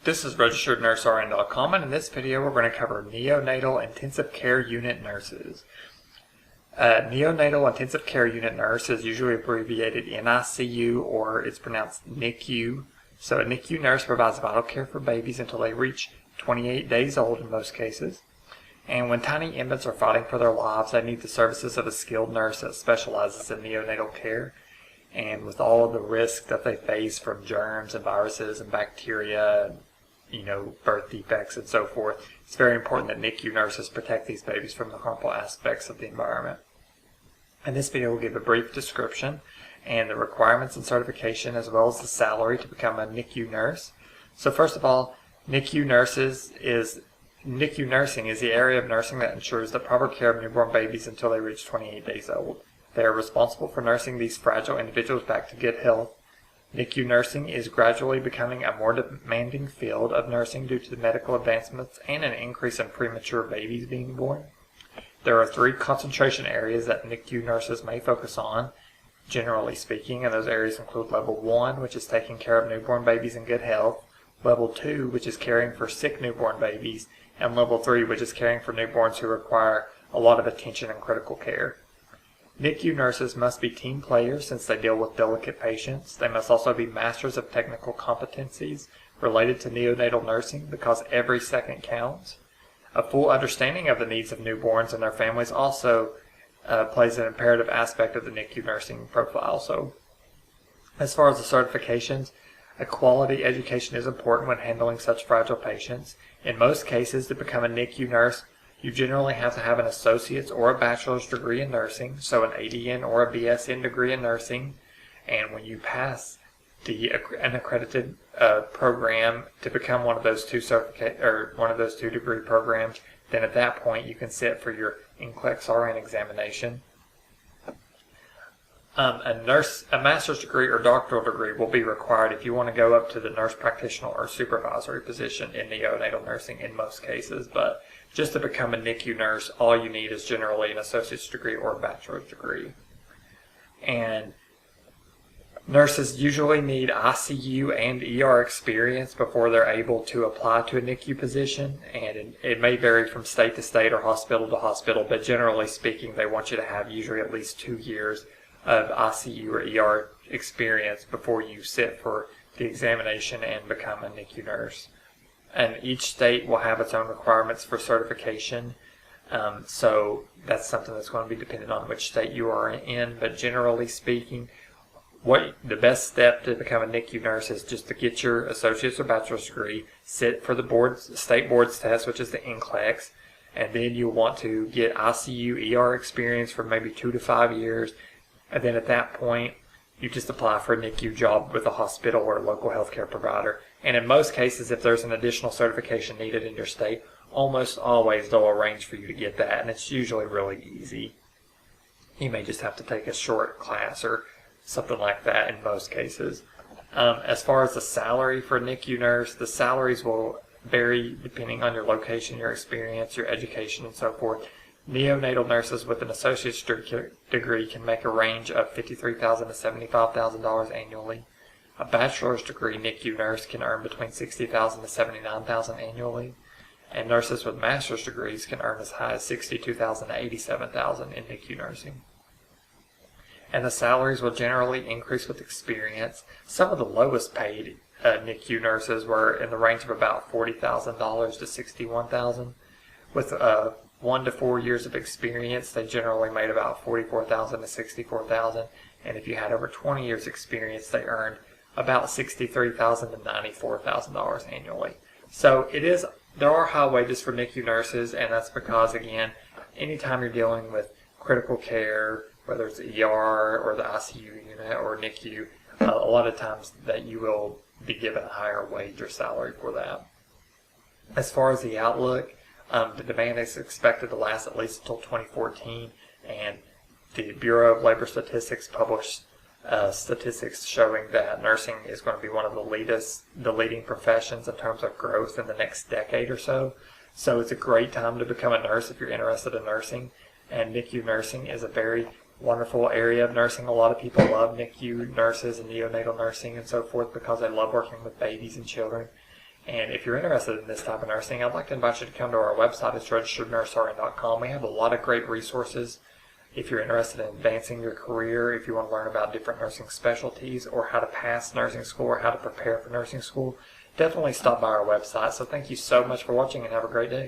This is RegisteredNurseRN.com, and in this video we're going to cover neonatal intensive care unit nurses. Neonatal intensive care unit nurse is usually abbreviated NICU, or it's pronounced NICU. So a NICU nurse provides vital care for babies until they reach 28 days old in most cases. And when tiny infants are fighting for their lives, they need the services of a skilled nurse that specializes in neonatal care. And with all of the risk that they face from germs and viruses and bacteria, birth defects and so forth, it's very important that NICU nurses protect these babies from the harmful aspects of the environment. In this video, we'll give a brief description and the requirements and certification, as well as the salary to become a NICU nurse. So first of all, NICU nursing is the area of nursing that ensures the proper care of newborn babies until they reach 28 days old. They are responsible for nursing these fragile individuals back to good health. NICU nursing is gradually becoming a more demanding field of nursing due to the medical advancements and an increase in premature babies being born. There are 3 concentration areas that NICU nurses may focus on, generally speaking, and those areas include Level 1, which is taking care of newborn babies in good health, Level 2, which is caring for sick newborn babies, and Level 3, which is caring for newborns who require a lot of attention and critical care. NICU nurses must be team players since they deal with delicate patients. They must also be masters of technical competencies related to neonatal nursing because every second counts. A full understanding of the needs of newborns and their families also plays an imperative aspect of the NICU nursing profile. So, as far as the certifications, a quality education is important when handling such fragile patients. In most cases, to become a NICU nurse, you generally have to have an associate's or a bachelor's degree in nursing, so an ADN or a BSN degree in nursing. And when you pass an accredited program to become one of those two degree programs, then at that point you can sit for your NCLEX RN examination. A master's degree or doctoral degree will be required if you want to go up to the nurse practitioner or supervisory position in neonatal nursing in most cases, but just to become a NICU nurse, all you need is generally an associate's degree or a bachelor's degree. And nurses usually need ICU and ER experience before they're able to apply to a NICU position, and it may vary from state to state or hospital to hospital, but generally speaking, they want you to have usually at least 2 years of ICU or ER experience before you sit for the examination and become a NICU nurse. And each state will have its own requirements for certification, so that's something that's going to be dependent on which state you are in. But generally speaking, the best step to become a NICU nurse is just to get your associate's or bachelor's degree, sit for the state boards test, which is the NCLEX, and then you'll want to get ICU ER experience for maybe 2 to 5 years, and then at that point you just apply for a NICU job with a hospital or a local healthcare provider. And in most cases, if there's an additional certification needed in your state, almost always they'll arrange for you to get that, and it's usually really easy. You may just have to take a short class or something like that in most cases. As far as the salary for a NICU nurse, the salaries will vary depending on your location, your experience, your education, and so forth. Neonatal nurses with an associate's degree can make a range of $53,000 to $75,000 annually. A bachelor's degree NICU nurse can earn between $60,000 to $79,000 annually, and nurses with master's degrees can earn as high as $62,000 to $87,000 in NICU nursing. And the salaries will generally increase with experience. Some of the lowest paid NICU nurses were in the range of about $40,000 to $61,000. With 1 to 4 years of experience, they generally made about $44,000 to $64,000, and if you had over 20 years experience, they earned about $63,000 to $94,000 annually. So there are high wages for NICU nurses, and that's because, again, anytime you're dealing with critical care, whether it's ER or the ICU unit or NICU, a lot of times that you will be given a higher wage or salary for that. As far as the outlook, the demand is expected to last at least until 2014, and the Bureau of Labor Statistics published statistics showing that nursing is going to be one of the leading professions in terms of growth in the next decade or so. So it's a great time to become a nurse if you're interested in nursing, and NICU nursing is a very wonderful area of nursing. A lot of people love NICU nurses and neonatal nursing and so forth because they love working with babies and children. And if you're interested in this type of nursing, I'd like to invite you to come to our website. It's registerednursering.com. We have a lot of great resources. If you're interested in advancing your career, if you want to learn about different nursing specialties or how to pass nursing school or how to prepare for nursing school, definitely stop by our website. So thank you so much for watching and have a great day.